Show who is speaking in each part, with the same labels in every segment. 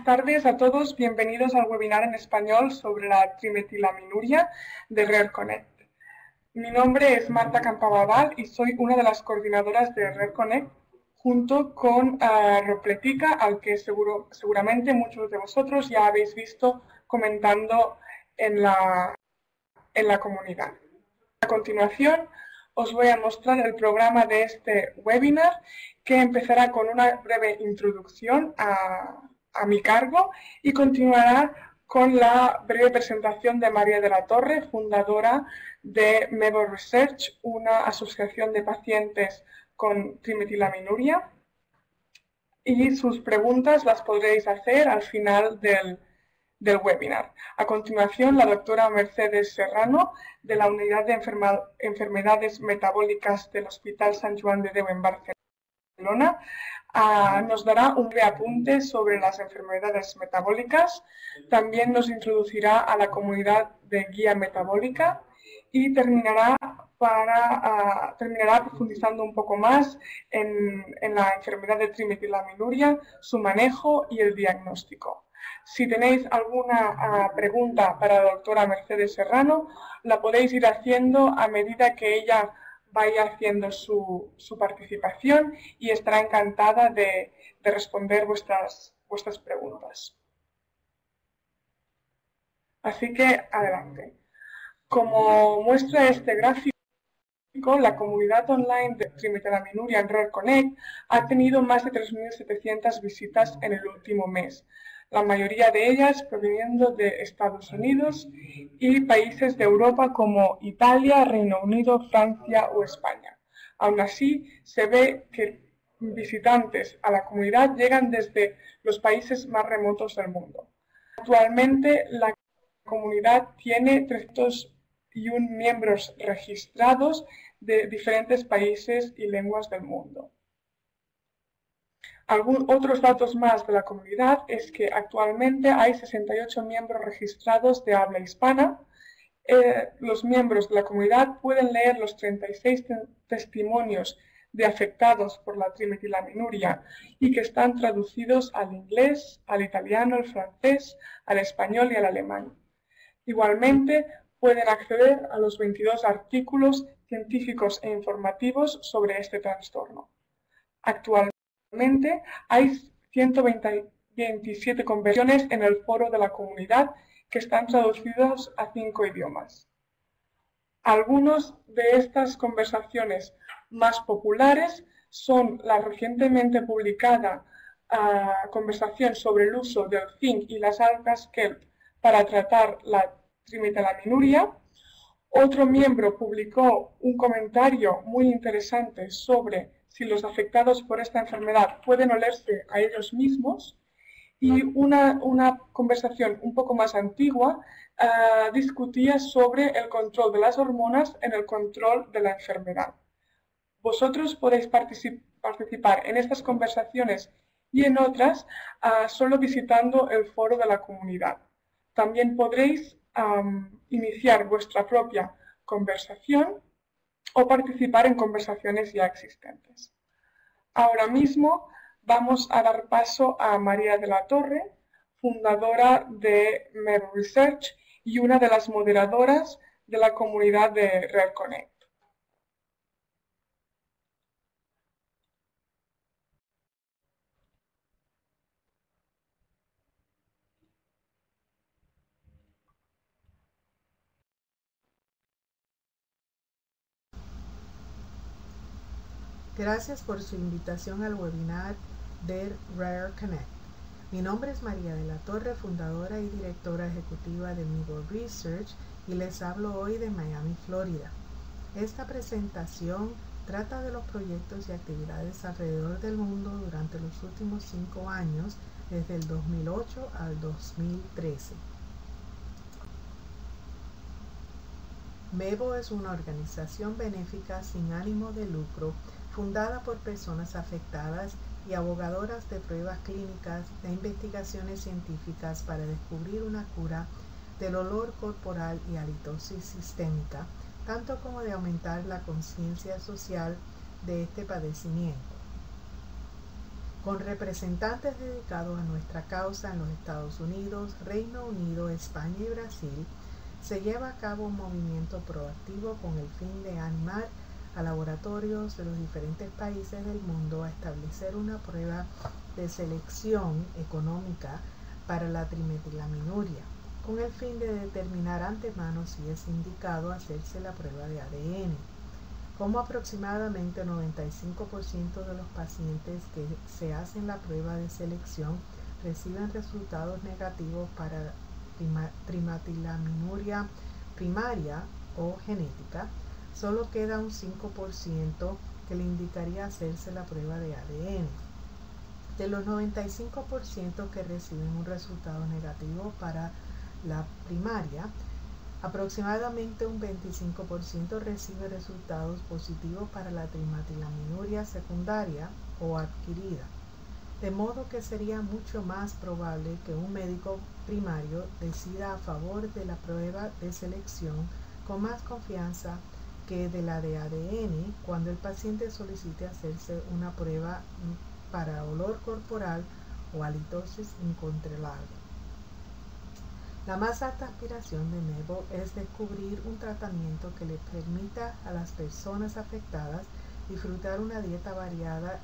Speaker 1: tardes a todos, bienvenidos al webinar en español sobre la trimetilaminuria de Rare Connect. Mi nombre es Marta Campababal y soy una de las coordinadoras de Rare Connect junto con Ropletica, al que seguramente muchos de vosotros ya habéis visto comentando en la comunidad. A continuación os voy a mostrar el programa de este webinar, que empezará con una breve introducción a mi cargo y continuará con la breve presentación de María de la Torre, fundadora de MEVO Research, una asociación de pacientes con trimetilaminuria, y sus preguntas las podréis hacer al final del webinar. A continuación, la doctora Mercedes Serrano, de la Unidad de Enfermedades Metabólicas del Hospital Sant Joan de Déu en Barcelona, nos dará un breve apunte sobre las enfermedades metabólicas. También nos introducirá a la comunidad de guía metabólica y terminará profundizando un poco más en la enfermedad de trimetilaminuria, su manejo y el diagnóstico. Si tenéis alguna pregunta para la doctora Mercedes Serrano, la podéis ir haciendo a medida que ella vaya haciendo su participación, y estará encantada de responder vuestras preguntas. Así que, adelante. Como muestra este gráfico, la comunidad online de trimetilaminuria en Rare Connect ha tenido más de 3.700 visitas en el último mes, la mayoría de ellas proveniendo de Estados Unidos y países de Europa como Italia, Reino Unido, Francia o España. Aún así, se ve que visitantes a la comunidad llegan desde los países más remotos del mundo. Actualmente, la comunidad tiene 301 miembros registrados de diferentes países y lenguas del mundo. Otros datos más de la comunidad es que actualmente hay 68 miembros registrados de habla hispana. Los miembros de la comunidad pueden leer los 36 testimonios de afectados por la trimetilaminuria y que están traducidos al inglés, al italiano, al francés, al español y al alemán. Igualmente, pueden acceder a los 22 artículos científicos e informativos sobre este trastorno. Actualmente hay 127 conversiones en el foro de la comunidad que están traducidos a 5 idiomas. Algunas de estas conversaciones más populares son la recientemente publicada conversación sobre el uso del zinc y las algas kelp para tratar la trimetilaminuria. Otro miembro publicó un comentario muy interesante sobre si los afectados por esta enfermedad pueden olerse a ellos mismos, y una conversación un poco más antigua discutía sobre el control de las hormonas en el control de la enfermedad. Vosotros podéis participar en estas conversaciones y en otras solo visitando el foro de la comunidad. También podréis iniciar vuestra propia conversación o participar en conversaciones ya existentes. Ahora mismo vamos a dar paso a María de la Torre, fundadora de MEVO Research y una de las moderadoras de la comunidad de Rare Connect.
Speaker 2: Gracias por su invitación al webinar de Rare Connect. Mi nombre es María de la Torre, fundadora y directora ejecutiva de MEVO Research, y les hablo hoy de Miami, Florida. Esta presentación trata de los proyectos y actividades alrededor del mundo durante los últimos 5 años, desde el 2008 al 2013. MEVO es una organización benéfica sin ánimo de lucro fundada por personas afectadas y abogadoras de pruebas clínicas e investigaciones científicas para descubrir una cura del olor corporal y halitosis sistémica, tanto como de aumentar la conciencia social de este padecimiento. con representantes dedicados a nuestra causa en los Estados Unidos, Reino Unido, España y Brasil, se lleva a cabo un movimiento proactivo con el fin de animar a laboratorios de los diferentes países del mundo a establecer una prueba de selección económica para la trimetilaminuria, con el fin de determinar antemano si es indicado hacerse la prueba de ADN. Como aproximadamente 95% de los pacientes que se hacen la prueba de selección reciben resultados negativos para trimetilaminuria primaria o genética, solo queda un 5% que le indicaría hacerse la prueba de ADN. De los 95% que reciben un resultado negativo para la primaria, aproximadamente un 25% recibe resultados positivos para la trimetilaminuria secundaria o adquirida, de modo que sería mucho más probable que un médico primario decida a favor de la prueba de selección con más confianza que de la de ADN cuando el paciente solicite hacerse una prueba para olor corporal o halitosis incontrolable. La más alta aspiración de MEVO es descubrir un tratamiento que le permita a las personas afectadas disfrutar una dieta variada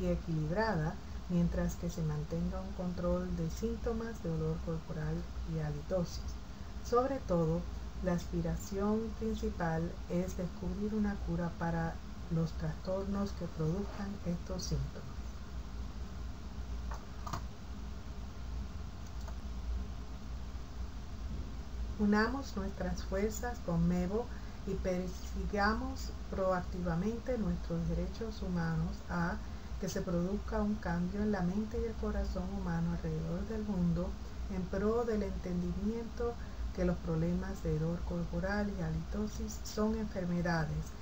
Speaker 2: y equilibrada mientras que se mantenga un control de síntomas de olor corporal y halitosis. Sobre todo, la aspiración principal es descubrir una cura para los trastornos que produzcan estos síntomas. Unamos nuestras fuerzas con MEVO y persigamos proactivamente nuestros derechos humanos a que se produzca un cambio en la mente y el corazón humano alrededor del mundo en pro del entendimiento que los problemas de hedor corporal y halitosis son enfermedades,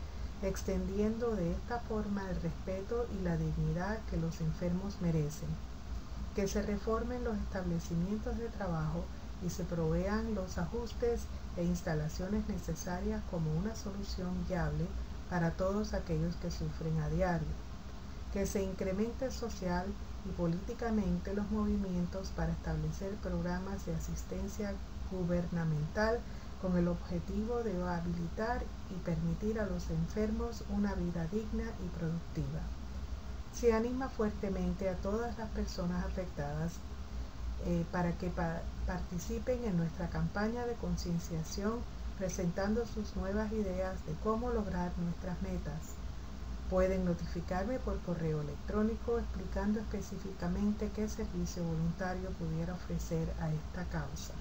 Speaker 2: extendiendo de esta forma el respeto y la dignidad que los enfermos merecen, que se reformen los establecimientos de trabajo y se provean los ajustes e instalaciones necesarias como una solución viable para todos aquellos que sufren a diario, que se incremente social y políticamente los movimientos para establecer programas de asistencia gubernamental con el objetivo de habilitar y permitir a los enfermos una vida digna y productiva. Se anima fuertemente a todas las personas afectadas para que participen en nuestra campaña de concienciación presentando sus nuevas ideas de cómo lograr nuestras metas. Pueden notificarme por correo electrónico explicando específicamente qué servicio voluntario pudiera ofrecer a esta causa.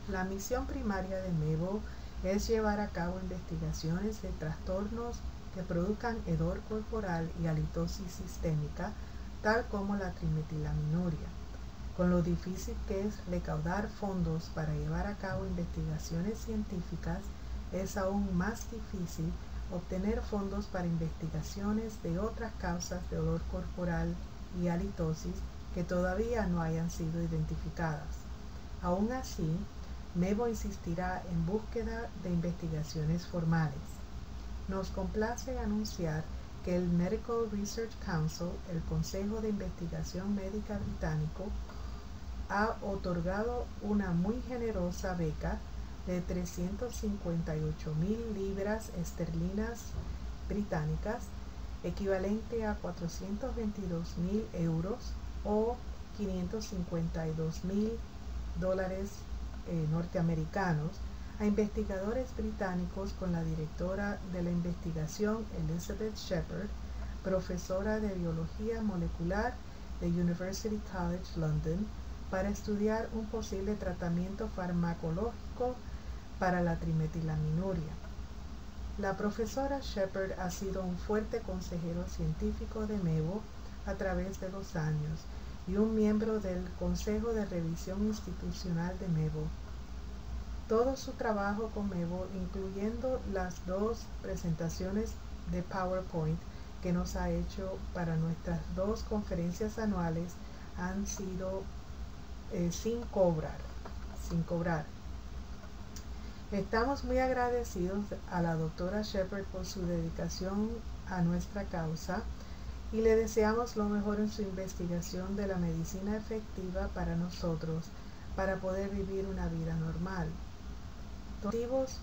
Speaker 2: La misión primaria de MEVO es llevar a cabo investigaciones de trastornos que produzcan hedor corporal y halitosis sistémica, tal como la trimetilaminuria. Con lo difícil que es recaudar fondos para llevar a cabo investigaciones científicas, es aún más difícil obtener fondos para investigaciones de otras causas de olor corporal y halitosis que todavía no hayan sido identificadas. Aún así, MEVO insistirá en búsqueda de investigaciones formales. Nos complace anunciar que el Medical Research Council, el Consejo de Investigación Médica británico, ha otorgado una muy generosa beca de 358,000 libras esterlinas británicas, equivalente a 422,000 euros o 552,000 dólares norteamericanos, a investigadores británicos con la directora de la investigación Elizabeth Shepherd, profesora de biología molecular de University College London, para estudiar un posible tratamiento farmacológico para la trimetilaminuria. La profesora Shepherd ha sido un fuerte consejero científico de MEVO a través de los años y un miembro del Consejo de Revisión Institucional de MEVO. Todo su trabajo con MEVO, incluyendo las 2 presentaciones de PowerPoint que nos ha hecho para nuestras 2 conferencias anuales, han sido sin cobrar. Estamos muy agradecidos a la doctora Shepherd por su dedicación a nuestra causa y le deseamos lo mejor en su investigación de la medicina efectiva para nosotros para poder vivir una vida normal. Motivos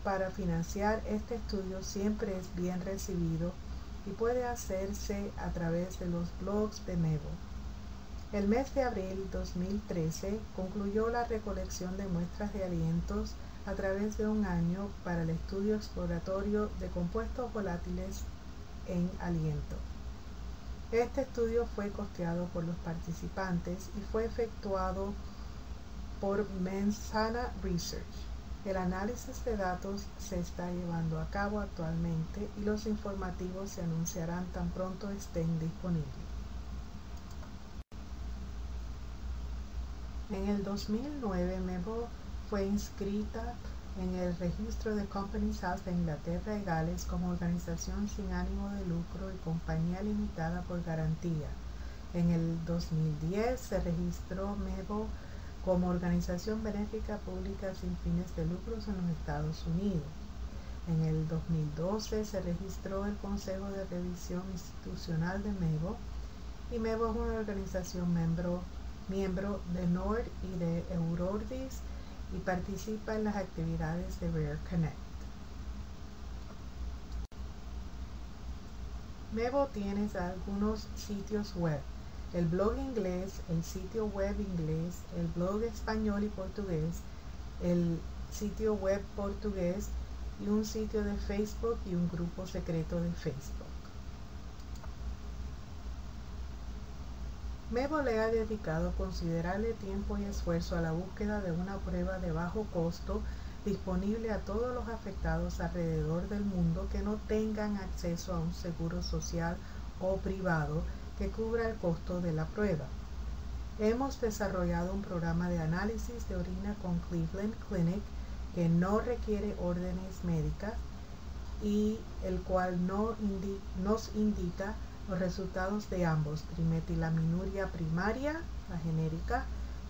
Speaker 2: para financiar este estudio siempre es bien recibido y puede hacerse a través de los blogs de Mevo. El mes de abril 2013 concluyó la recolección de muestras de alientos a través de un año para el estudio exploratorio de compuestos volátiles en aliento. Este estudio fue costeado por los participantes y fue efectuado por Mensana Research. El análisis de datos se está llevando a cabo actualmente y los informativos se anunciarán tan pronto estén disponibles. En el 2009, Mevo fue inscrita en el registro de Companies House de Inglaterra y Gales como organización sin ánimo de lucro y compañía limitada por garantía. En el 2010 se registró Mevo como organización benéfica pública sin fines de lucros en los Estados Unidos. En el 2012 se registró el Consejo de Revisión Institucional de Mevo y Mevo es una organización miembro de NORD y de Eurordis y participa en las actividades de Rare Connect. Mevo tiene algunos sitios web: el blog inglés, el sitio web inglés, el blog español y portugués, el sitio web portugués y un sitio de Facebook y un grupo secreto de Facebook. Mevo le ha dedicado considerable tiempo y esfuerzo a la búsqueda de una prueba de bajo costo disponible a todos los afectados alrededor del mundo que no tengan acceso a un seguro social o privado que cubra el costo de la prueba. Hemos desarrollado un programa de análisis de orina con Cleveland Clinic que no requiere órdenes médicas y el cual nos indica los resultados de ambos, trimetilaminuria primaria, la genérica,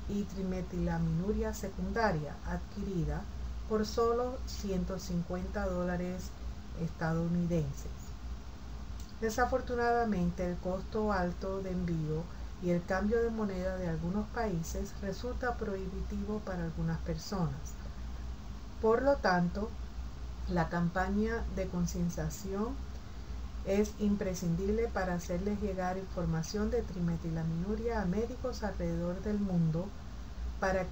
Speaker 2: y trimetilaminuria secundaria, adquirida, por solo $150 estadounidenses. Desafortunadamente, el costo alto de envío y el cambio de moneda de algunos países resulta prohibitivo para algunas personas. Por lo tanto, la campaña de concienciación es imprescindible para hacerles llegar información de trimetilaminuria a médicos alrededor del mundo para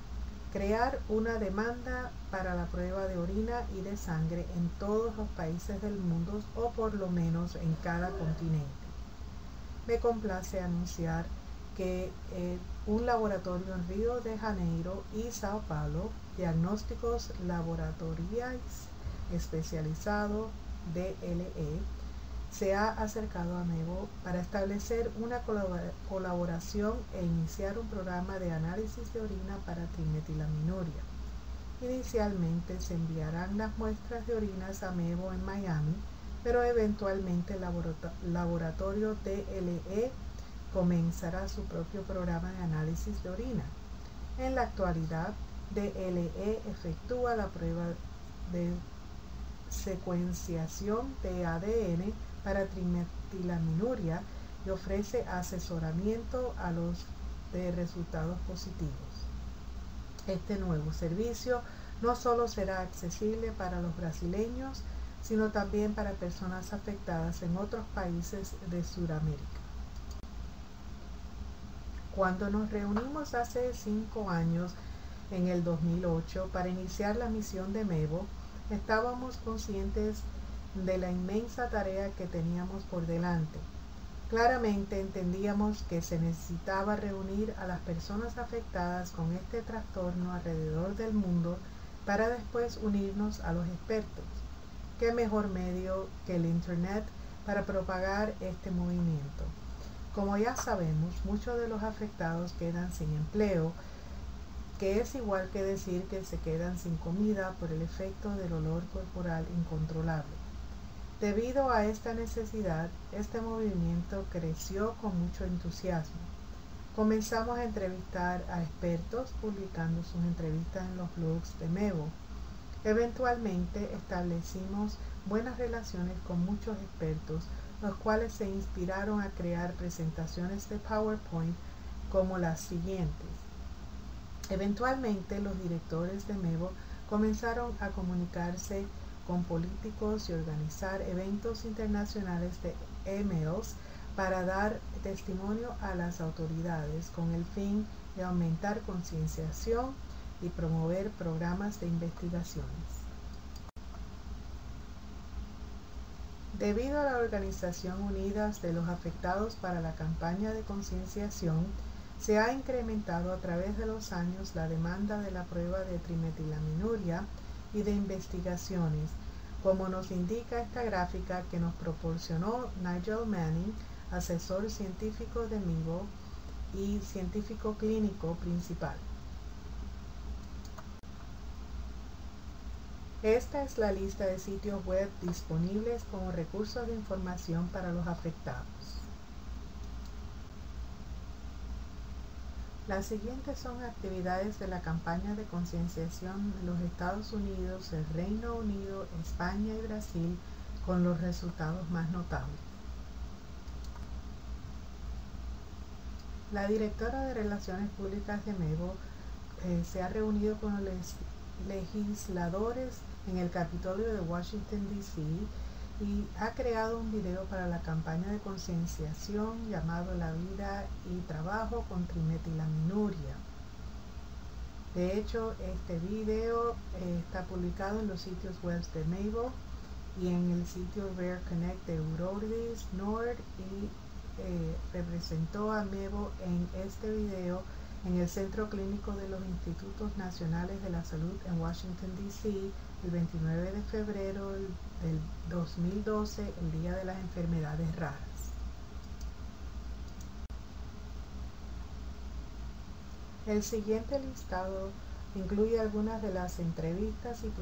Speaker 2: crear una demanda para la prueba de orina y de sangre en todos los países del mundo o por lo menos en cada continente. Me complace anunciar que un laboratorio en Río de Janeiro y Sao Paulo, Diagnósticos Laboratoriais Especializados DLE, se ha acercado a Mevo para establecer una colaboración e iniciar un programa de análisis de orina para trimetilaminuria. Inicialmente se enviarán las muestras de orinas a Mevo en Miami, pero eventualmente el laboratorio DLE comenzará su propio programa de análisis de orina. En la actualidad, DLE efectúa la prueba de secuenciación de ADN para trimetilaminuria y ofrece asesoramiento a los de resultados positivos. Este nuevo servicio no solo será accesible para los brasileños, sino también para personas afectadas en otros países de Sudamérica. Cuando nos reunimos hace 5 años, en el 2008, para iniciar la misión de Mevo, estábamos conscientes de la inmensa tarea que teníamos por delante. Claramente entendíamos que se necesitaba reunir a las personas afectadas con este trastorno alrededor del mundo para después unirnos a los expertos. ¿Qué mejor medio que el Internet para propagar este movimiento? Como ya sabemos, muchos de los afectados quedan sin empleo, que es igual que decir que se quedan sin comida por el efecto del olor corporal incontrolable. Debido a esta necesidad, este movimiento creció con mucho entusiasmo. Comenzamos a entrevistar a expertos publicando sus entrevistas en los blogs de Mevo. Eventualmente establecimos buenas relaciones con muchos expertos, los cuales se inspiraron a crear presentaciones de PowerPoint como las siguientes. Eventualmente los directores de MEVO comenzaron a comunicarse con políticos y organizar eventos internacionales de emails para dar testimonio a las autoridades con el fin de aumentar concienciación y promover programas de investigaciones. Debido a la Organización Unidas de los Afectados para la campaña de concienciación, se ha incrementado a través de los años la demanda de la prueba de trimetilaminuria y de investigaciones, como nos indica esta gráfica que nos proporcionó Nigel Manning, asesor científico de MEVO y científico clínico principal. Esta es la lista de sitios web disponibles como recursos de información para los afectados. Las siguientes son actividades de la campaña de concienciación en los Estados Unidos, el Reino Unido, España y Brasil, con los resultados más notables. La directora de Relaciones Públicas de MEVO se ha reunido con los legisladores en el Capitolio de Washington, D.C. y ha creado un video para la campaña de concienciación llamado La vida y trabajo con trimetilaminuria. De hecho, este video está publicado en los sitios web de MEVO y en el sitio Rare Connect de Urologies Nord, y representó a MEVO en este video en el Centro Clínico de los Institutos Nacionales de la Salud en Washington, D.C., el 29 de febrero del 2012, el Día de las Enfermedades Raras. El siguiente listado incluye algunas de las entrevistas y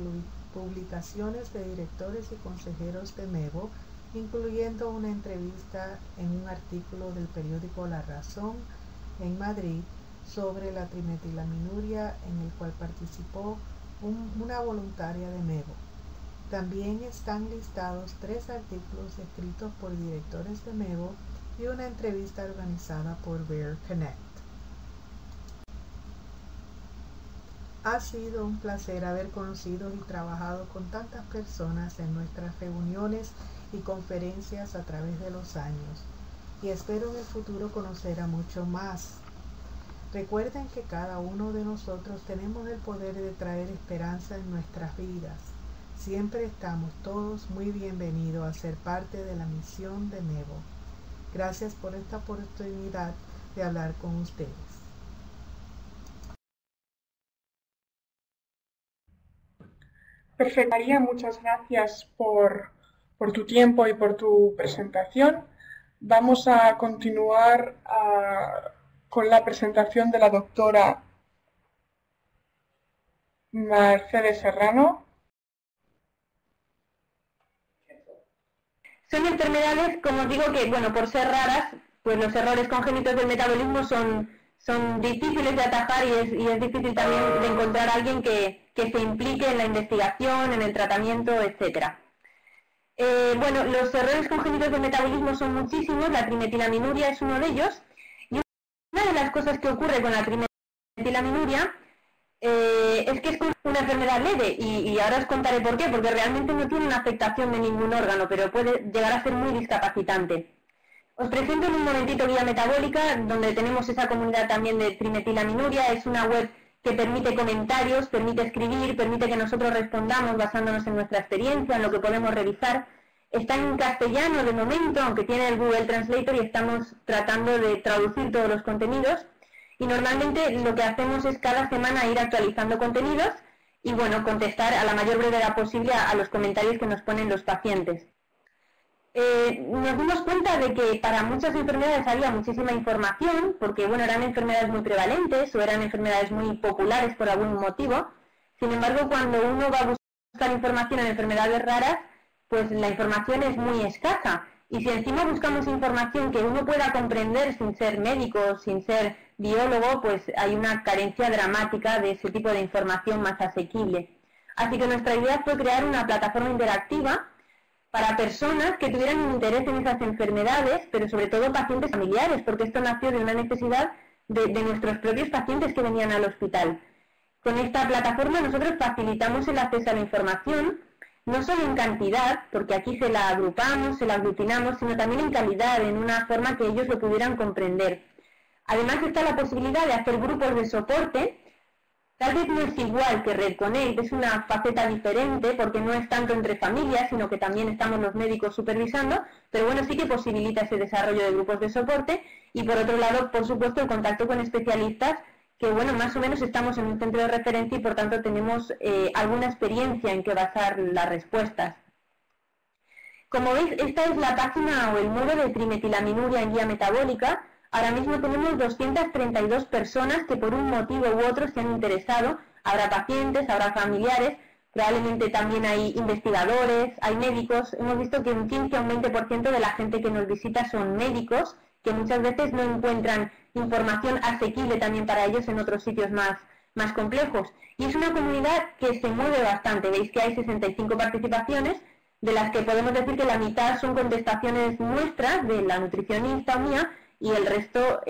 Speaker 2: publicaciones de directores y consejeros de MEVO, incluyendo una entrevista en un artículo del periódico La Razón en Madrid sobre la trimetilaminuria, en el cual participó una voluntaria de MEVO. También están listados 3 artículos escritos por directores de MEVO y una entrevista organizada por Rare Connect. Ha sido un placer haber conocido y trabajado con tantas personas en nuestras reuniones y conferencias a través de los años, y espero en el futuro conocer a mucho más. Recuerden que cada uno de nosotros tenemos el poder de traer esperanza en nuestras vidas. Siempre estamos todos muy bienvenidos a ser parte de la misión de MEVO. Gracias por esta oportunidad de hablar con ustedes.
Speaker 1: Perfecto, María, muchas gracias por tu tiempo y por tu presentación. Vamos a continuar con la presentación de la doctora Mercedes Serrano.
Speaker 3: Son enfermedades, como digo, que, bueno, por ser raras, pues los errores congénitos del metabolismo son difíciles de atajar y es difícil también de encontrar a alguien que se implique en la investigación, en el tratamiento, etc. Bueno, los errores congénitos del metabolismo son muchísimos, la trimetilaminuria es uno de ellos, y una de las cosas que ocurre con la trimetilaminuria es que es una enfermedad leve, y ahora os contaré por qué, porque realmente no tiene una afectación de ningún órgano, pero puede llegar a ser muy discapacitante. Os presento en un momentito Guía Metabólica, donde tenemos esa comunidad también de trimetilaminuria. Es una web que permite comentarios, permite escribir, permite que nosotros respondamos basándonos en nuestra experiencia, en lo que podemos revisar. Está en castellano de momento, aunque tiene el Google Translator, y estamos tratando de traducir todos los contenidos. Y normalmente lo que hacemos es cada semana ir actualizando contenidos y, bueno, contestar a la mayor brevedad posible a los comentarios que nos ponen los pacientes. Nos dimos cuenta de que para muchas enfermedades había muchísima información, porque, bueno, eran enfermedades muy prevalentes o eran enfermedades muy populares por algún motivo. Sin embargo, cuando uno va a buscar información en enfermedades raras, pues la información es muy escasa. Y si encima buscamos información que uno pueda comprender sin ser médico, sin ser biólogo, pues hay una carencia dramática de ese tipo de información más asequible. Así que nuestra idea fue crear una plataforma interactiva para personas que tuvieran un interés en esas enfermedades, pero sobre todo pacientes familiares, porque esto nació de una necesidad de nuestros propios pacientes que venían al hospital. Con esta plataforma nosotros facilitamos el acceso a la información, no solo en cantidad, porque aquí se la agrupamos, se la aglutinamos, sino también en calidad, en una forma que ellos lo pudieran comprender. Además está la posibilidad de hacer grupos de soporte. Tal vez no es igual que RedConnect, es una faceta diferente porque no es tanto entre familias, sino que también estamos los médicos supervisando, pero bueno, sí que posibilita ese desarrollo de grupos de soporte y por otro lado, por supuesto, el contacto con especialistas que bueno, más o menos estamos en un centro de referencia y por tanto tenemos alguna experiencia en que basar las respuestas. Como veis, esta es la página o el modo de trimetilaminuria en guía metabólica. Ahora mismo tenemos 232 personas que por un motivo u otro se han interesado. Habrá pacientes, habrá familiares, probablemente también hay investigadores, hay médicos. Hemos visto que un 15 a un 20% de la gente que nos visita son médicos, que muchas veces no encuentran información asequible también para ellos en otros sitios más complejos. Y es una comunidad que se mueve bastante. Veis que hay 65 participaciones, de las que podemos decir que la mitad son contestaciones nuestras, de la nutricionista mía, y el resto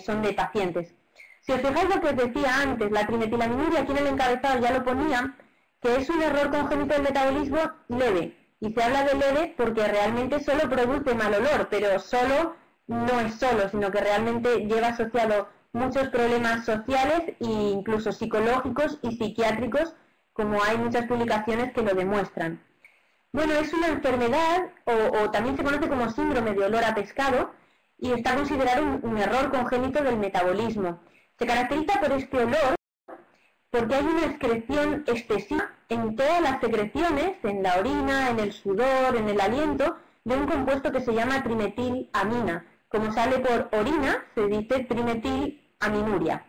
Speaker 3: son de pacientes. Si os fijáis lo que os decía antes, la trimetilaminuria, aquí en el encabezado ya lo ponía, que es un error congénito del metabolismo leve. Y se habla de leve porque realmente solo produce mal olor, pero solo no es solo, sino que realmente lleva asociado muchos problemas sociales e incluso psicológicos y psiquiátricos, como hay muchas publicaciones que lo demuestran. Bueno, es una enfermedad, o también se conoce como síndrome de olor a pescado, y está considerado un error congénito del metabolismo. Se caracteriza por este olor porque hay una excreción excesiva en todas las secreciones, en la orina, en el sudor, en el aliento, de un compuesto que se llama trimetilamina. Como sale por orina, se dice trimetilaminuria.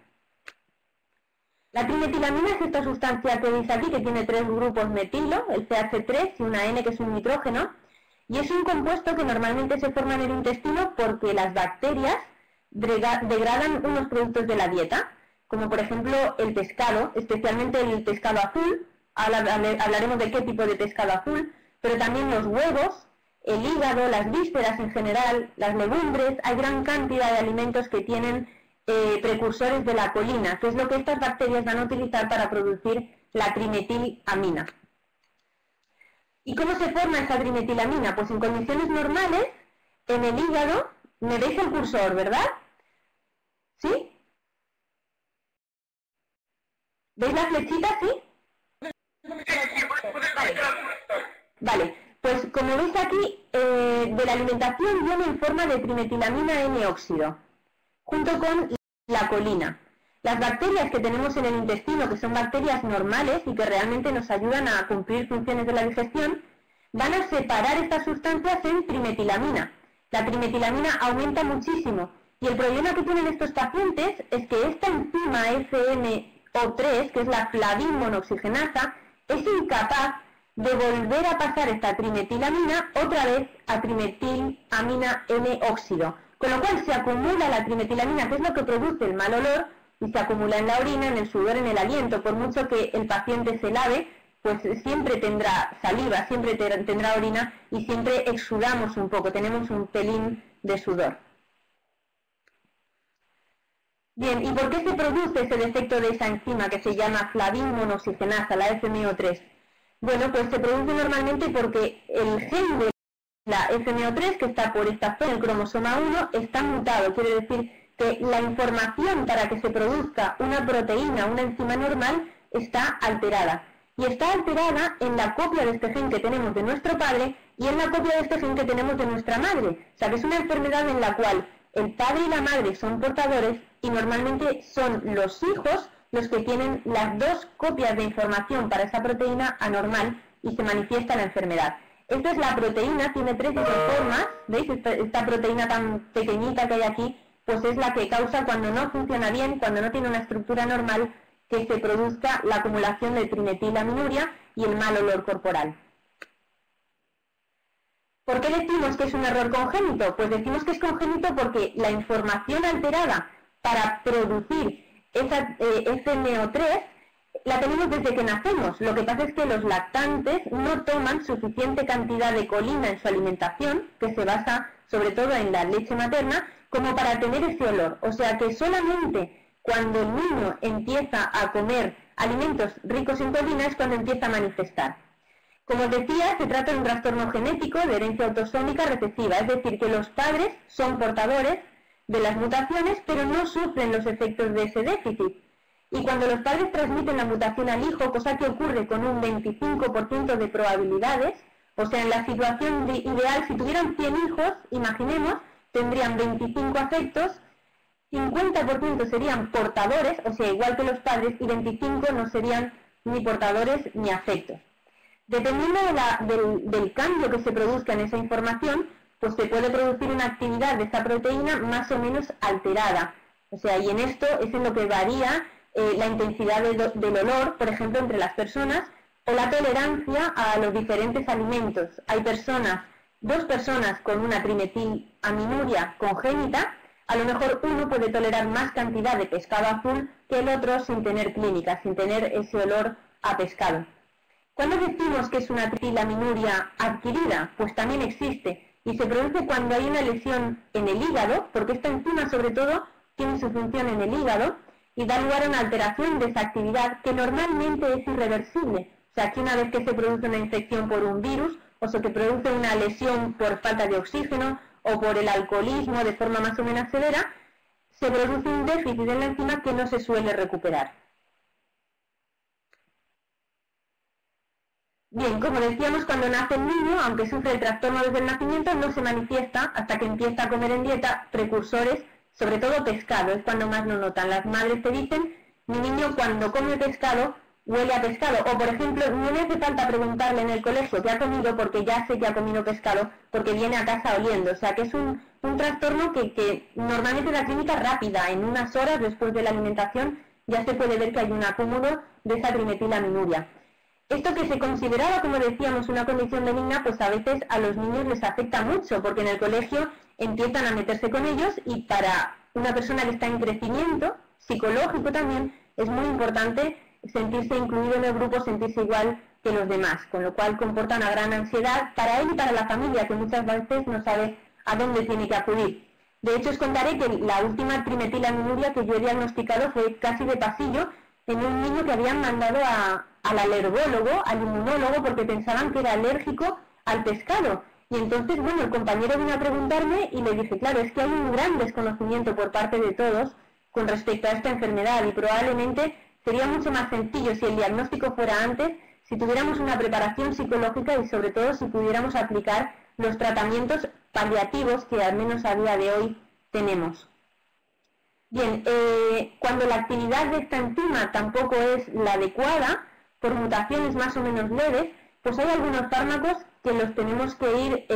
Speaker 3: La trimetilamina es esta sustancia que veis aquí, que tiene 3 grupos metilo, el CH3 y una N que es un nitrógeno, y es un compuesto que normalmente se forma en el intestino porque las bacterias degradan unos productos de la dieta, como por ejemplo el pescado, especialmente el pescado azul. Hablaremos de qué tipo de pescado azul, pero también los huevos, el hígado, las vísceras en general, las legumbres. Hay gran cantidad de alimentos que tienen precursores de la colina, que es lo que estas bacterias van a utilizar para producir la trimetilamina. ¿Y cómo se forma esta trimetilamina? Pues en condiciones normales, en el hígado, me veis el cursor, ¿verdad? ¿Sí? ¿Veis la flechita, sí? Vale, pues como veis aquí, de la alimentación viene en forma de trimetilamina N-óxido, junto con la colina. Las bacterias que tenemos en el intestino, que son bacterias normales y que realmente nos ayudan a cumplir funciones de la digestión, van a separar estas sustancias en trimetilamina. La trimetilamina aumenta muchísimo y el problema que tienen estos pacientes es que esta enzima FMO3, que es la flavinmonoxigenasa, es incapaz de volver a pasar esta trimetilamina otra vez a trimetilamina N-óxido, con lo cual se acumula la trimetilamina, que es lo que produce el mal olor, y se acumula en la orina, en el sudor, en el aliento. Por mucho que el paciente se lave, pues siempre tendrá saliva, siempre tendrá orina y siempre exudamos un poco, tenemos un pelín de sudor. Bien, ¿y por qué se produce ese defecto de esa enzima que se llama flavinmonoxigenasa, la FMO3? Bueno, pues se produce normalmente porque el gen de la FMO3, que está por esta zona, el cromosoma 1, está mutado. Quiere decir que la información para que se produzca una proteína, una enzima normal, está alterada. Y está alterada en la copia de este gen que tenemos de nuestro padre y en la copia de este gen que tenemos de nuestra madre. O sea, que es una enfermedad en la cual el padre y la madre son portadores y normalmente son los hijos los que tienen las 2 copias de información para esa proteína anormal y se manifiesta la enfermedad. Esta es la proteína, tiene 3 isoformas, ¿veis? Esta proteína tan pequeñita que hay aquí, pues es la que causa cuando no funciona bien, cuando no tiene una estructura normal, que se produzca la acumulación de trimetilaminuria y el mal olor corporal. ¿Por qué decimos que es un error congénito? Pues decimos que es congénito porque la información alterada para producir esa FMO3 la tenemos desde que nacemos. Lo que pasa es que los lactantes no toman suficiente cantidad de colina en su alimentación, que se basa sobre todo en la leche materna, como para tener ese olor. O sea que solamente cuando el niño empieza a comer alimentos ricos en colina es cuando empieza a manifestar. Como os decía, se trata de un trastorno genético de herencia autosómica recesiva, es decir, que los padres son portadores de las mutaciones, pero no sufren los efectos de ese déficit. Y cuando los padres transmiten la mutación al hijo, cosa que ocurre con un 25% de probabilidades, o sea, en la situación ideal, si tuvieran 100 hijos, imaginemos, tendrían 25 afectos, 50% serían portadores, o sea, igual que los padres, y 25 no serían ni portadores ni afectos. Dependiendo del cambio que se produzca en esa información, pues se puede producir una actividad de esa proteína más o menos alterada. O sea, y en esto es en lo que varía la intensidad del olor, por ejemplo, entre las personas, o la tolerancia a los diferentes alimentos. Hay dos personas con una trimetilaminoria congénita, a lo mejor uno puede tolerar más cantidad de pescado azul que el otro sin tener clínica, sin tener ese olor a pescado. ¿Cuándo decimos que es una trimetilaminoria adquirida? Pues también existe y se produce cuando hay una lesión en el hígado, porque esta enzima sobre todo tiene su función en el hígado y da lugar a una alteración de esa actividad que normalmente es irreversible. O sea, que una vez que se produce una infección por un virus o se produce una lesión por falta de oxígeno o por el alcoholismo de forma más o menos severa, se produce un déficit en la enzima que no se suele recuperar. Bien, como decíamos, cuando nace el niño, aunque sufre el trastorno desde el nacimiento, no se manifiesta hasta que empieza a comer en dieta precursores, sobre todo pescado, es cuando más lo notan. Las madres te dicen, mi niño cuando come pescado huele a pescado, o por ejemplo, no me hace falta preguntarle en el colegio qué ha comido porque ya sé que ha comido pescado, porque viene a casa oliendo. O sea que es un trastorno que normalmente la clínica rápida, en unas horas después de la alimentación, ya se puede ver que hay un acúmulo de esa trimetilaminuria. Esto que se consideraba, como decíamos, una condición benigna, pues a veces a los niños les afecta mucho, porque en el colegio empiezan a meterse con ellos y para una persona que está en crecimiento, psicológico también, es muy importante sentirse incluido en el grupo, sentirse igual que los demás, con lo cual comporta una gran ansiedad para él y para la familia, que muchas veces no sabe a dónde tiene que acudir. De hecho, os contaré que la última trimetilaminuria que yo he diagnosticado fue casi de pasillo en un niño que habían mandado al alergólogo, al inmunólogo, porque pensaban que era alérgico al pescado. Y entonces, bueno, el compañero vino a preguntarme y le dije, claro, es que hay un gran desconocimiento por parte de todos con respecto a esta enfermedad y probablemente sería mucho más sencillo si el diagnóstico fuera antes, si tuviéramos una preparación psicológica y sobre todo si pudiéramos aplicar los tratamientos paliativos que al menos a día de hoy tenemos. Bien, cuando la actividad de esta enzima tampoco es la adecuada, por mutaciones más o menos leves, pues hay algunos fármacos que los tenemos que ir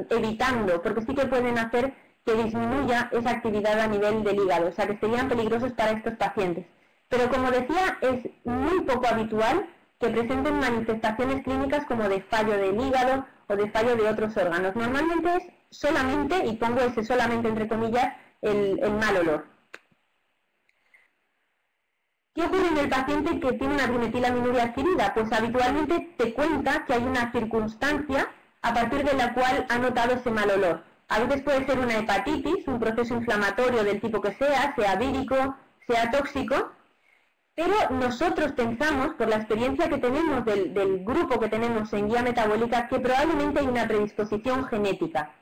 Speaker 3: evitando, porque sí que pueden hacer que disminuya esa actividad a nivel del hígado, o sea que serían peligrosos para estos pacientes. Pero como decía, es muy poco habitual que presenten manifestaciones clínicas como de fallo del hígado o de fallo de otros órganos. Normalmente es solamente, y pongo ese solamente entre comillas, el mal olor. ¿Qué ocurre en el paciente que tiene una trimetilaminuria adquirida? Pues habitualmente te cuenta que hay una circunstancia a partir de la cual ha notado ese mal olor. A veces puede ser una hepatitis, un proceso inflamatorio del tipo que sea vírico, sea tóxico, pero nosotros pensamos, por la experiencia que tenemos del grupo que tenemos en guía metabólica, que probablemente hay una predisposición genética.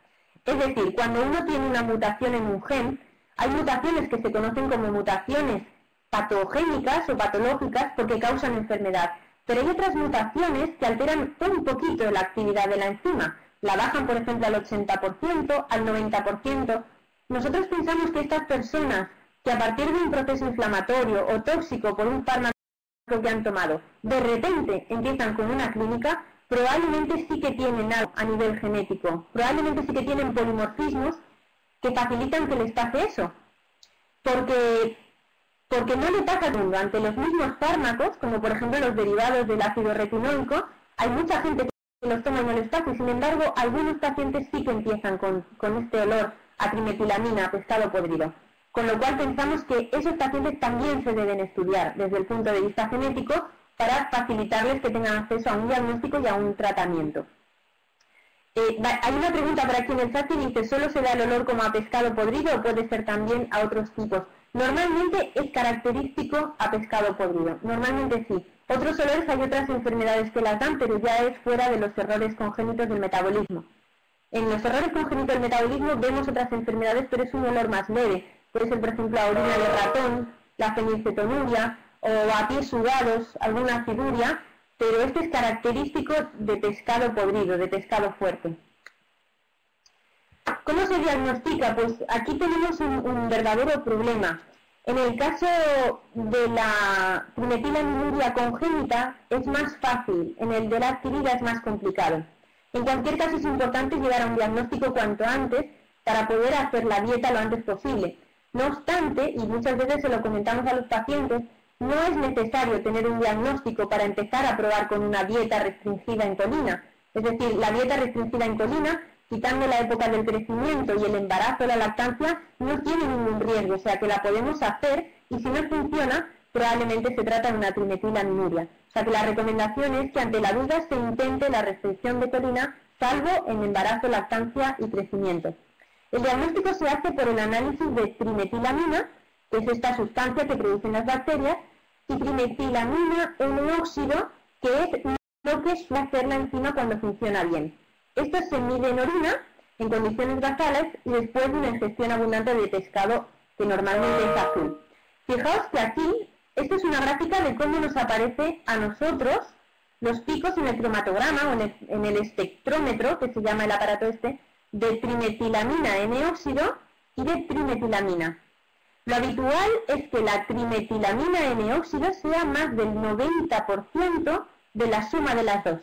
Speaker 3: Es decir, cuando uno tiene una mutación en un gen, hay mutaciones que se conocen como mutaciones patogénicas o patológicas porque causan enfermedad, pero hay otras mutaciones que alteran un poquito la actividad de la enzima, la bajan por ejemplo al 80%, al 90%. Nosotros pensamos que estas personas que a partir de un proceso inflamatorio o tóxico por un fármaco que han tomado, de repente empiezan con una clínica, probablemente sí que tienen algo a nivel genético, probablemente sí que tienen polimorfismos que facilitan que les pase eso, porque no le pasa todo. Ante los mismos fármacos, como por ejemplo los derivados del ácido retinoico, hay mucha gente que los toma y no les pasa, y sin embargo algunos pacientes sí que empiezan con este olor a trimetilamina, a pescado podrido. con lo cual pensamos que esos pacientes también se deben estudiar desde el punto de vista genético para facilitarles que tengan acceso a un diagnóstico y a un tratamiento. Hay una pregunta por aquí en el chat que dice, ¿solo se da el olor como a pescado podrido o puede ser también a otros tipos? Normalmente es característico a pescado podrido, normalmente sí. Otros olores hay otras enfermedades que las dan, pero ya es fuera de los errores congénitos del metabolismo. En los errores congénitos del metabolismo vemos otras enfermedades, pero es un olor más leve. Puede ser, por ejemplo, la orina de ratón, la fenilcetonuria o a pies sudados, alguna aciduria, pero este es característico de pescado podrido, de pescado fuerte. ¿Cómo se diagnostica? Pues aquí tenemos un verdadero problema. En el caso de la trimetilaminuria congénita es más fácil, en el de la adquirida es más complicado. En cualquier caso es importante llegar a un diagnóstico cuanto antes para poder hacer la dieta lo antes posible. No obstante, y muchas veces se lo comentamos a los pacientes, no es necesario tener un diagnóstico para empezar a probar con una dieta restringida en colina. Es decir, la dieta restringida en colina, quitando la época del crecimiento y el embarazo o la lactancia, no tiene ningún riesgo, o sea que la podemos hacer y si no funciona, probablemente se trata de una trimetilaminuria. O sea que la recomendación es que ante la duda se intente la restricción de colina, salvo en embarazo, lactancia y crecimiento. El diagnóstico se hace por el análisis de trimetilamina, que es esta sustancia que producen las bacterias, y trimetilamina N-óxido, que es lo que suele hacer la enzima cuando funciona bien. Esto se mide en orina, en condiciones basales, y después de una ingestión abundante de pescado, que normalmente es azul. Fijaos que aquí, esta es una gráfica de cómo nos aparece a nosotros los picos en el cromatograma, o en el espectrómetro, que se llama el aparato este, de trimetilamina N-óxido y de trimetilamina. Lo habitual es que la trimetilamina N-óxido sea más del 90% de la suma de las dos.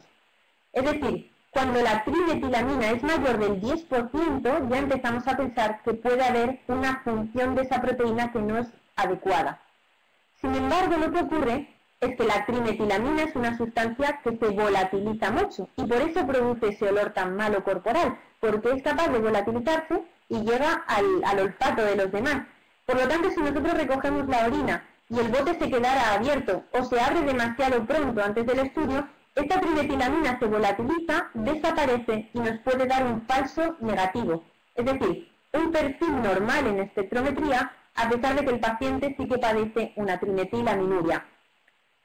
Speaker 3: Es decir, cuando la trimetilamina es mayor del 10%, ya empezamos a pensar que puede haber una función de esa proteína que no es adecuada. Sin embargo, lo que ocurre es que la trimetilamina es una sustancia que se volatiliza mucho y por eso produce ese olor tan malo corporal, porque es capaz de volatilizarse y llega al olfato de los demás. Por lo tanto, si nosotros recogemos la orina y el bote se quedara abierto o se abre demasiado pronto antes del estudio, esta trimetilamina se volatiliza, desaparece y nos puede dar un falso negativo, es decir, un perfil normal en espectrometría, a pesar de que el paciente sí que padece una trimetilaminuria.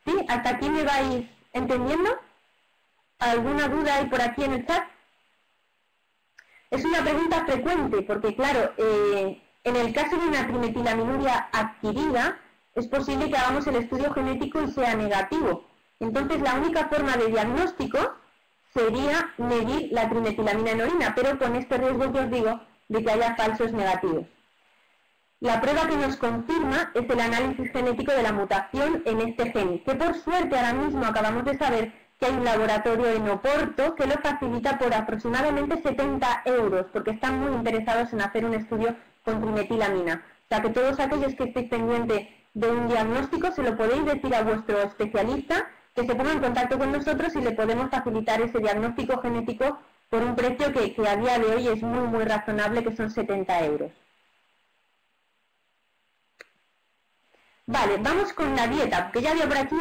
Speaker 3: ¿Sí? ¿Hasta aquí me vais entendiendo? ¿Alguna duda hay por aquí en el chat? Es una pregunta frecuente, porque claro, en el caso de una trimetilaminuria adquirida, es posible que hagamos el estudio genético y sea negativo. Entonces, la única forma de diagnóstico sería medir la trimetilamina en orina, pero con este riesgo que os digo de que haya falsos negativos. La prueba que nos confirma es el análisis genético de la mutación en este gen, que por suerte ahora mismo acabamos de saber que hay un laboratorio en Oporto que lo facilita por aproximadamente 70 €, porque están muy interesados en hacer un estudio con trimetilamina. O sea que todos aquellos que estéis pendientes de un diagnóstico se lo podéis decir a vuestro especialista, que se ponga en contacto con nosotros y le podemos facilitar ese diagnóstico genético por un precio que a día de hoy es muy razonable, que son 70 €. Vale, vamos con la dieta, porque ya había por aquí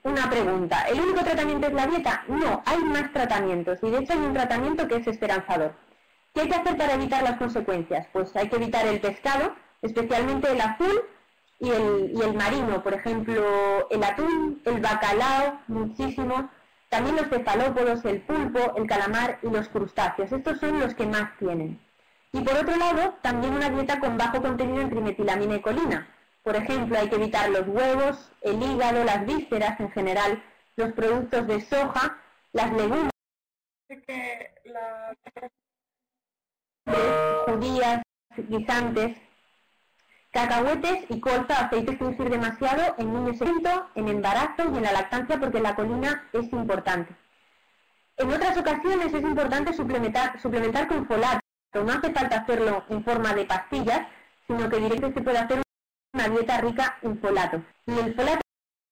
Speaker 3: una pregunta. ¿El único tratamiento es la dieta? No, hay más tratamientos, y de hecho hay un tratamiento que es esperanzador. ¿Qué hay que hacer para evitar las consecuencias? Pues hay que evitar el pescado, especialmente el azul y el marino, por ejemplo, el atún, el bacalao, muchísimo, también los cefalópodos, el pulpo, el calamar y los crustáceos. Estos son los que más tienen. Y por otro lado, también una dieta con bajo contenido en trimetilamina y colina. Por ejemplo, hay que evitar los huevos, el hígado, las vísceras en general, los productos de soja, las legumbres, judías, guisantes, cacahuetes y colza, aceites sin usar demasiado en niños en embarazo y en la lactancia, porque la colina es importante. En otras ocasiones es importante suplementar con folato. No hace falta hacerlo en forma de pastillas, sino que directamente se puede hacer una dieta rica en folato. Y el folato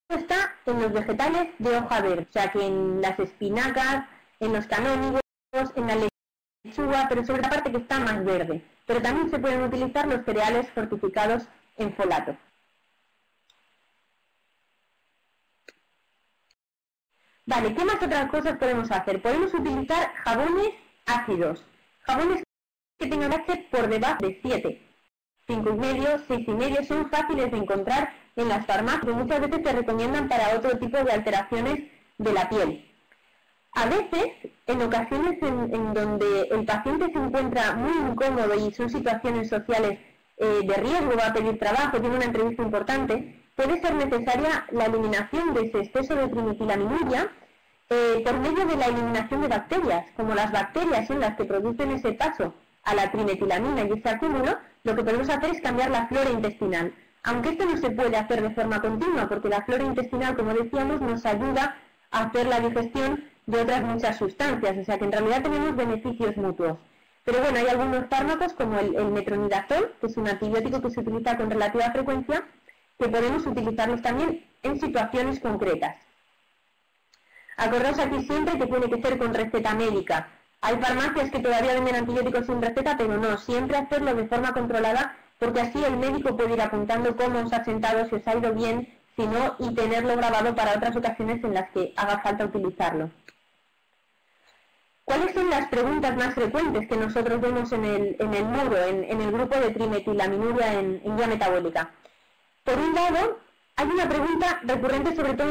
Speaker 3: está en los vegetales de hoja verde, o sea que en las espinacas, en los canónigos, en la lechuga, pero sobre la parte que está más verde. pero también se pueden utilizar los cereales fortificados en folato. Vale, ¿qué más otras cosas podemos hacer? Podemos utilizar jabones ácidos, jabones que tengan pH por debajo de 7, 5,5, 6,5, son fáciles de encontrar en las farmacias, y muchas veces se recomiendan para otro tipo de alteraciones de la piel. A veces, en ocasiones en donde el paciente se encuentra muy incómodo y son situaciones sociales de riesgo, va a pedir trabajo, tiene una entrevista importante, puede ser necesaria la eliminación de ese exceso de trimetilaminuria por medio de la eliminación de bacterias. Como las bacterias son las que producen ese paso a la trimetilamina y ese acúmulo, lo que podemos hacer es cambiar la flora intestinal. Aunque esto no se puede hacer de forma continua, porque la flora intestinal, como decíamos, nos ayuda a hacer la digestión de otras muchas sustancias, o sea que en realidad tenemos beneficios mutuos. Pero bueno, hay algunos fármacos como el metronidazol, que es un antibiótico que se utiliza con relativa frecuencia, que podemos utilizarlos también en situaciones concretas. Acordaos aquí siempre que tiene que ser con receta médica. Hay farmacias que todavía venden antibióticos sin receta, pero no, siempre hacerlo de forma controlada, porque así el médico puede ir apuntando cómo os ha sentado, si os ha ido bien, si no, y tenerlo grabado para otras ocasiones en las que haga falta utilizarlo. ¿Cuáles son las preguntas más frecuentes que nosotros vemos en el muro, en el grupo de trimetilaminuria en guía metabólica? Por un lado, hay una pregunta recurrente sobre todo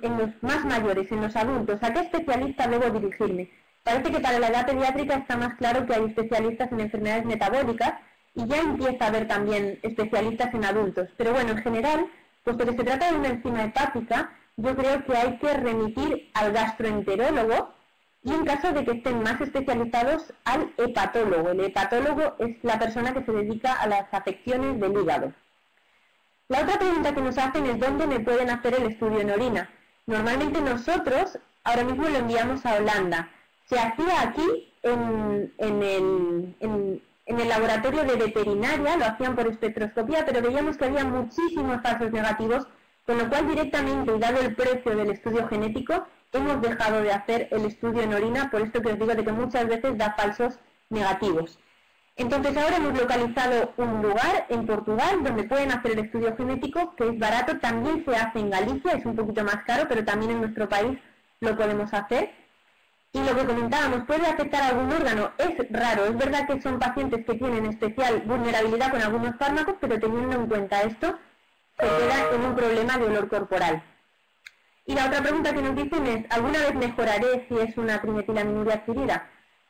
Speaker 3: en los más mayores, en los adultos. ¿A qué especialista debo dirigirme? Parece que para la edad pediátrica está más claro que hay especialistas en enfermedades metabólicas y ya empieza a haber también especialistas en adultos. Pero bueno, en general, puesto que se trata de una enzima hepática, yo creo que hay que remitir al gastroenterólogo y en caso de que estén más especializados al hepatólogo. El hepatólogo es la persona que se dedica a las afecciones del hígado. La otra pregunta que nos hacen es ¿dónde me pueden hacer el estudio en orina? Normalmente nosotros ahora mismo lo enviamos a Holanda. Se hacía aquí en el laboratorio de veterinaria, lo hacían por espectroscopía, pero veíamos que había muchísimos falsos negativos, con lo cual directamente, y dado el precio del estudio genético, hemos dejado de hacer el estudio en orina, por esto que os digo de que muchas veces da falsos negativos. Entonces ahora hemos localizado un lugar en Portugal donde pueden hacer el estudio genético, que es barato, también se hace en Galicia, es un poquito más caro, pero también en nuestro país lo podemos hacer. Y lo que comentábamos, ¿puede afectar algún órgano? Es raro, es verdad que son pacientes que tienen especial vulnerabilidad con algunos fármacos, pero teniendo en cuenta esto, se queda en un problema de olor corporal. Y la otra pregunta que nos dicen es, ¿alguna vez mejoraré si es una trimetilaminuria adquirida?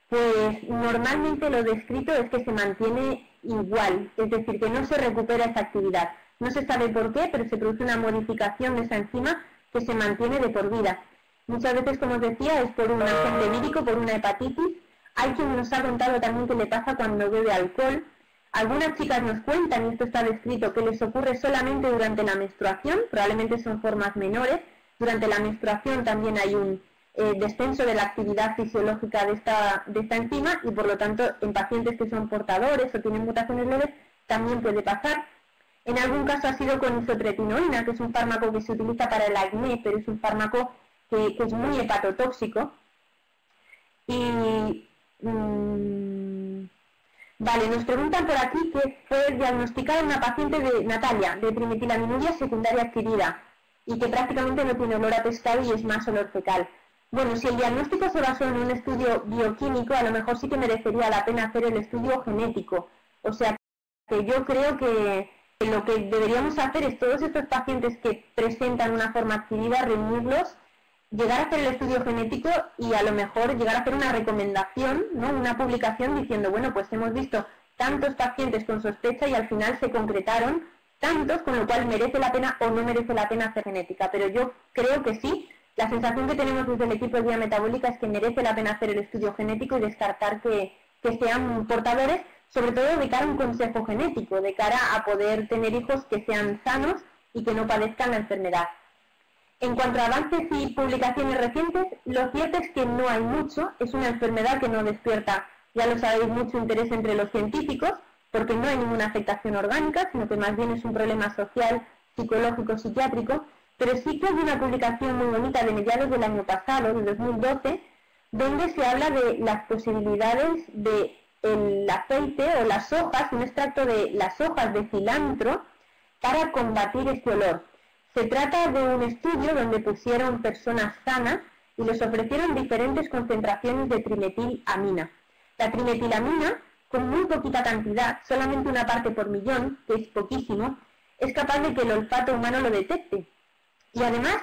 Speaker 3: Pues normalmente lo descrito es que se mantiene igual, es decir, que no se recupera esa actividad. No se sabe por qué, pero se produce una modificación de esa enzima que se mantiene de por vida. Muchas veces, como os decía, es por un agente vírico, por una hepatitis. Hay quien nos ha contado también que le pasa cuando bebe alcohol. Algunas chicas nos cuentan, y esto está descrito, que les ocurre solamente durante la menstruación, probablemente son formas menores. Durante la menstruación también hay un descenso de la actividad fisiológica de esta enzima y por lo tanto en pacientes que son portadores o tienen mutaciones leves también puede pasar. En algún caso ha sido con isotretinoína, que es un fármaco que se utiliza para el acné, pero es un fármaco que es muy hepatotóxico. Y vale, nos preguntan por aquí que fue diagnosticada una paciente de Natalia, de trimetilaminuria secundaria adquirida y que prácticamente no tiene olor a pescado y es más olor fecal. Bueno, si el diagnóstico se basó en un estudio bioquímico, a lo mejor sí que merecería la pena hacer el estudio genético. O sea, que yo creo que lo que deberíamos hacer es todos estos pacientes que presentan una forma adquirida, reunirlos, llegar a hacer el estudio genético y a lo mejor llegar a hacer una recomendación, ¿no? Una publicación diciendo, bueno, pues hemos visto tantos pacientes con sospecha y al final se concretaron tantos, con lo cual merece la pena o no merece la pena hacer genética. Pero yo creo que sí. La sensación que tenemos desde el equipo de guía metabólica es que merece la pena hacer el estudio genético y descartar que sean portadores, sobre todo de cara a un consejo genético, de cara a poder tener hijos que sean sanos y que no padezcan la enfermedad. En cuanto a avances y publicaciones recientes, lo cierto es que no hay mucho, es una enfermedad que no despierta, ya lo sabéis, mucho interés entre los científicos, porque no hay ninguna afectación orgánica, sino que más bien es un problema social, psicológico, psiquiátrico. Pero sí que hay una publicación muy bonita de mediados del año pasado, de 2012, donde se habla de las posibilidades de el aceite o las hojas, un extracto de las hojas de cilantro para combatir este olor. Se trata de un estudio donde pusieron personas sanas y les ofrecieron diferentes concentraciones de trimetilamina. La trimetilamina, con muy poquita cantidad, solamente una parte por millón, que es poquísimo, es capaz de que el olfato humano lo detecte. Y además,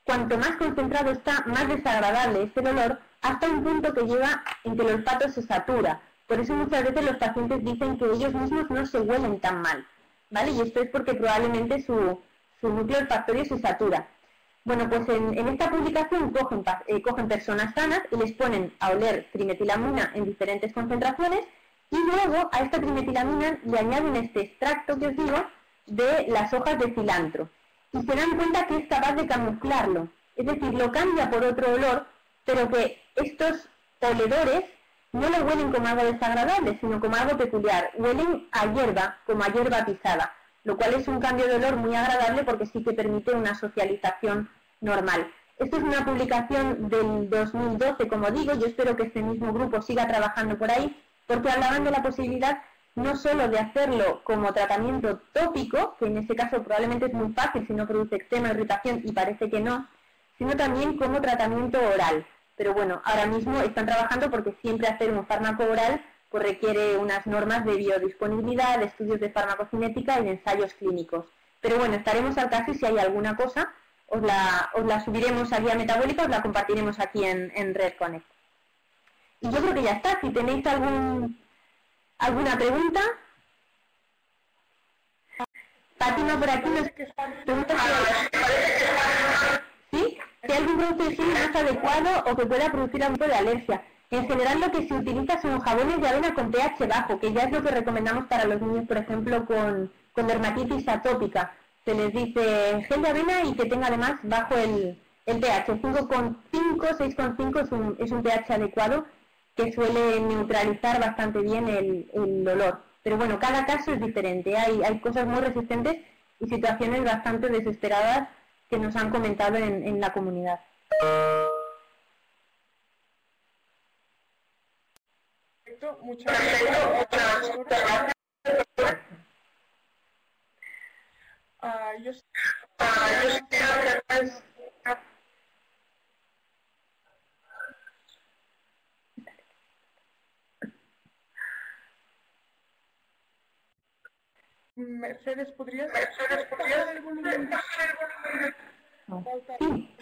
Speaker 3: cuanto más concentrado está, más desagradable es el olor, hasta un punto que llega en que el olfato se satura. Por eso muchas veces los pacientes dicen que ellos mismos no se huelen tan mal, ¿vale? Y esto es porque probablemente su núcleo olfactorio se satura. Bueno, pues en esta publicación cogen personas sanas y les ponen a oler trimetilamina en diferentes concentraciones y luego a esta trimetilamina le añaden este extracto que os digo de las hojas de cilantro. Y se dan cuenta que es capaz de camuflarlo. Es decir, lo cambia por otro olor, pero que estos oledores no lo huelen como algo desagradable, sino como algo peculiar. Huelen a hierba, como a hierba pisada, lo cual es un cambio de olor muy agradable porque sí que permite una socialización normal. Esto es una publicación del 2012, como digo, yo espero que este mismo grupo siga trabajando por ahí, porque hablaban de la posibilidad no solo de hacerlo como tratamiento tópico, que en este caso probablemente es muy fácil si no produce eczema, irritación, y parece que no, sino también como tratamiento oral. Pero bueno, ahora mismo están trabajando porque siempre hacer un fármaco oral pues requiere unas normas de biodisponibilidad, de estudios de farmacocinética y de ensayos clínicos. Pero bueno, estaremos al caso y si hay alguna cosa, os la subiremos a Guía Metabólica, os la compartiremos aquí en Red Connect. Y yo creo que ya está. Si tenéis alguna pregunta. Fátima por aquí nos pregunta si hay algún producto de higiene más adecuado o que pueda producir algún tipo de alergia. En general lo que se utiliza son jabones de avena con pH bajo, que ya es lo que recomendamos para los niños, por ejemplo, con dermatitis atópica. Se les dice gel de avena y que tenga además bajo el pH. 5,5, 6,5 es un pH adecuado que suele neutralizar bastante bien el olor. Pero bueno, cada caso es diferente. Hay cosas muy resistentes y situaciones bastante desesperadas que nos han comentado en la comunidad.
Speaker 1: Perfecto, muchas gracias. Yo Mercedes, ¿podrías bajar el volumen?
Speaker 3: Sí.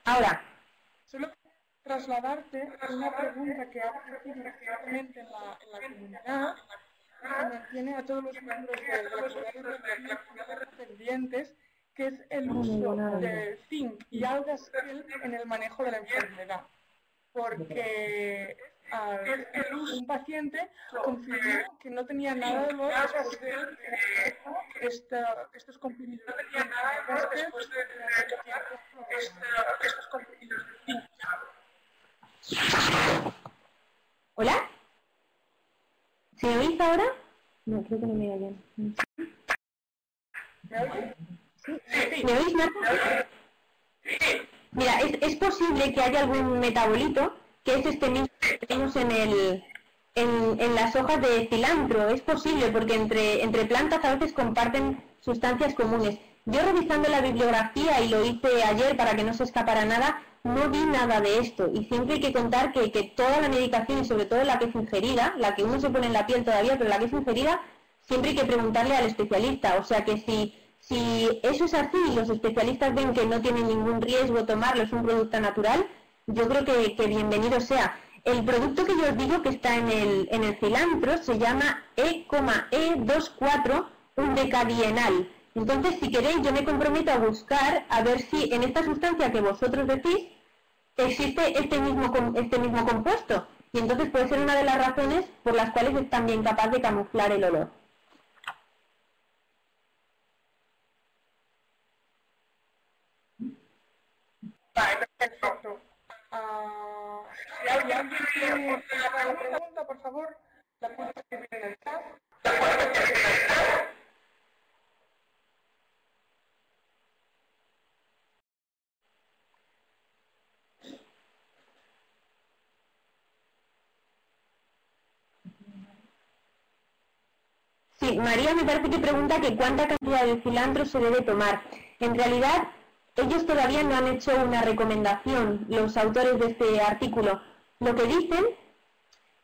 Speaker 3: Ahora.
Speaker 1: Solo trasladarte una pregunta que ha aparecido recientemente en la comunidad y que mantiene a todos los miembros de la comunidad pendientes, que es el uso de zinc y algas gel en el manejo de la enfermedad. Porque un paciente confirmó que no tenía nada de dolor después de estos comprimidos.
Speaker 3: ¿Hola? ¿Se me oís ahora? No, creo que no me oyen.
Speaker 1: ¿Me oyes?
Speaker 3: ¿Me oís, Marco? Mira, es posible que haya algún metabolito que es este mismo que tenemos en las hojas de cilantro. Es posible porque entre plantas a veces comparten sustancias comunes. Yo revisando la bibliografía, y lo hice ayer para que no se escapara nada, no vi nada de esto. Y siempre hay que contar que toda la medicación, y sobre todo la que es ingerida, la que uno se pone en la piel todavía, pero la que es ingerida, siempre hay que preguntarle al especialista. O sea que si eso es así y los especialistas ven que no tiene ningún riesgo tomarlo, es un producto natural, yo creo que bienvenido sea. El producto que yo os digo que está en el cilantro se llama E24 undecadienal. Entonces, si queréis, yo me comprometo a buscar a ver si en esta sustancia que vosotros decís existe este mismo compuesto. Y entonces puede ser una de las razones por las cuales es también capaz de camuflar el olor.
Speaker 1: Vale, perfecto. Si alguien tiene alguna pregunta, por favor, la puede escribir en el chat.
Speaker 3: Sí, María me parece que pregunta que cuánta cantidad de cilantro se debe tomar. En realidad, ellos todavía no han hecho una recomendación, los autores de este artículo. Lo que dicen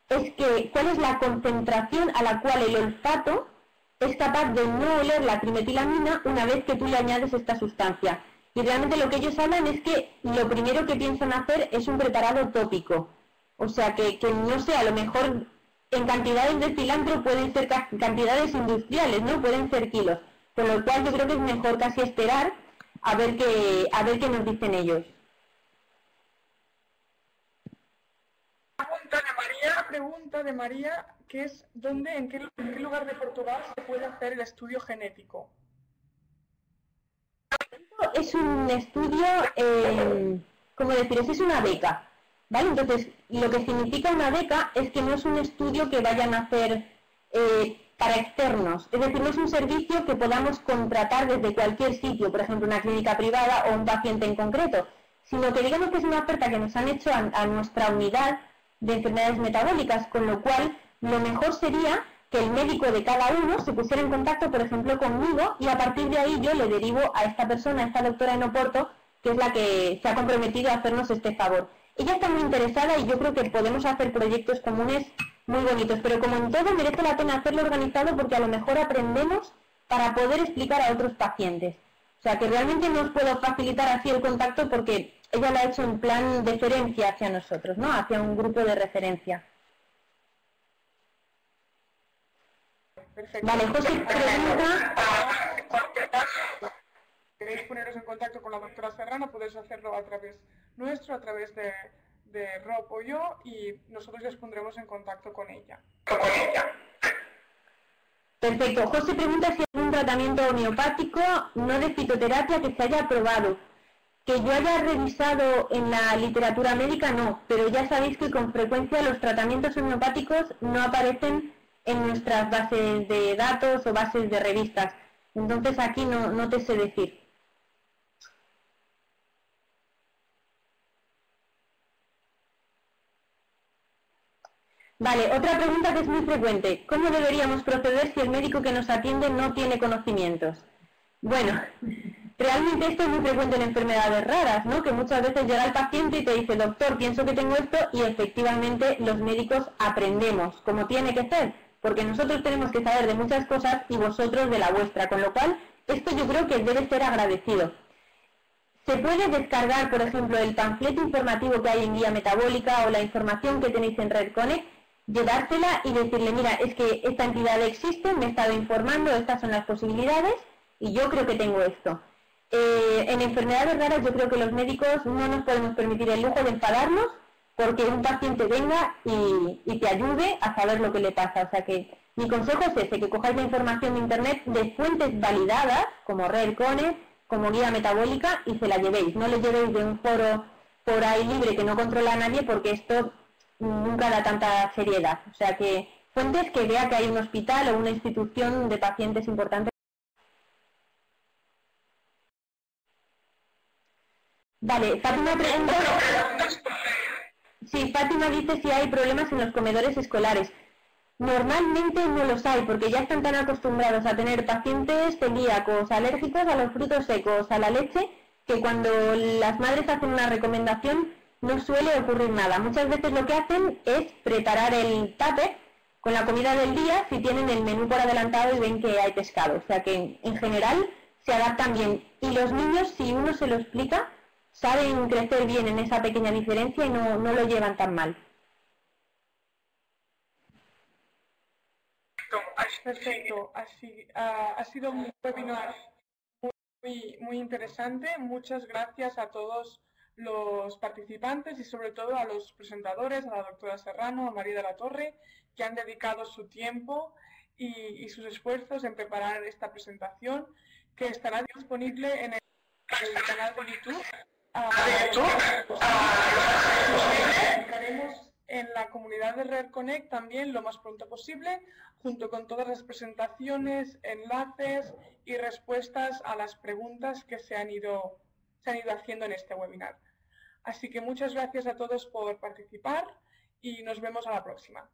Speaker 3: es que cuál es la concentración a la cual el olfato es capaz de no oler la trimetilamina una vez que tú le añades esta sustancia. Y realmente lo que ellos hablan es que lo primero que piensan hacer es un preparado tópico. O sea, que no sé, a lo mejor en cantidades de cilantro pueden ser cantidades industriales, ¿no? Pueden ser kilos. Con lo cual yo creo que es mejor casi esperar a ver qué nos dicen ellos.
Speaker 1: Pregunta de María, que es en qué lugar de Portugal se puede hacer el estudio genético.
Speaker 3: Es un estudio, ¿cómo deciros? Es una beca, ¿vale? Entonces, lo que significa una beca es que no es un estudio que vayan a hacer para externos, es decir, no es un servicio que podamos contratar desde cualquier sitio, por ejemplo, una clínica privada o un paciente en concreto, sino que digamos que es una oferta que nos han hecho a nuestra unidad de enfermedades metabólicas, con lo cual lo mejor sería que el médico de cada uno se pusiera en contacto, por ejemplo, conmigo, y a partir de ahí yo le derivo a esta persona, a esta doctora en Oporto, que es la que se ha comprometido a hacernos este favor. Ella está muy interesada y yo creo que podemos hacer proyectos comunes muy bonitos, pero como en todo merece la pena hacerlo organizado porque a lo mejor aprendemos para poder explicar a otros pacientes. O sea, que realmente no os puedo facilitar así el contacto porque ella lo ha hecho en plan de deferencia hacia nosotros, ¿no? Hacia un grupo de referencia.
Speaker 1: Perfecto.
Speaker 3: Vale, José pregunta...
Speaker 1: ¿Queréis poneros en contacto con la doctora Serrano? Podéis hacerlo a través nuestro, a través de Rob o yo, y nosotros les pondremos en contacto con ella.
Speaker 3: Perfecto. José pregunta si hay un tratamiento homeopático, no de fitoterapia, que se haya aprobado. Que yo haya revisado en la literatura médica, no, pero ya sabéis que con frecuencia los tratamientos homeopáticos no aparecen en nuestras bases de datos o bases de revistas. Entonces aquí no te sé decir. Vale, otra pregunta que es muy frecuente. ¿Cómo deberíamos proceder si el médico que nos atiende no tiene conocimientos? Bueno, realmente esto es muy frecuente en enfermedades raras, ¿no? Que muchas veces llega el paciente y te dice, doctor, pienso que tengo esto, y efectivamente los médicos aprendemos como tiene que ser, porque nosotros tenemos que saber de muchas cosas y vosotros de la vuestra, con lo cual esto yo creo que debe ser agradecido. Se puede descargar, por ejemplo, el panfleto informativo que hay en Guía Metabólica o la información que tenéis en Red Connect, llevársela y decirle, mira, es que esta entidad existe, me he estado informando, estas son las posibilidades y yo creo que tengo esto. En enfermedades raras yo creo que los médicos no nos podemos permitir el lujo de enfadarnos porque un paciente venga y te ayude a saber lo que le pasa. O sea que mi consejo es ese, que cojáis la información de Internet de fuentes validadas, como Red Connect, como Guía Metabólica, y se la llevéis. No le llevéis de un foro por ahí libre que no controla a nadie, porque esto nunca da tanta seriedad. O sea que fuentes que vea que hay un hospital o una institución de pacientes importante. Vale, Fátima pregunta... Sí, Fátima dice si hay problemas en los comedores escolares. Normalmente no los hay, porque ya están tan acostumbrados a tener pacientes celíacos, alérgicos a los frutos secos, a la leche, que cuando las madres hacen una recomendación no suele ocurrir nada. Muchas veces lo que hacen es preparar el tupper con la comida del día si tienen el menú por adelantado y ven que hay pescado. O sea que en general se adaptan bien. Y los niños, si uno se lo explica, saben crecer bien en esa pequeña diferencia y no lo llevan tan mal.
Speaker 1: Perfecto. Ha sido un webinar muy interesante. Muchas gracias a todos los participantes y sobre todo a los presentadores, a la doctora Serrano, a María de la Torre, que han dedicado su tiempo y sus esfuerzos en preparar esta presentación, que estará disponible en el canal de YouTube. Estaremos en la comunidad de Red Connect también lo más pronto posible, junto con todas las presentaciones, enlaces y respuestas a las preguntas que se han ido haciendo en este webinar. Así que muchas gracias a todos por participar y nos vemos a la próxima.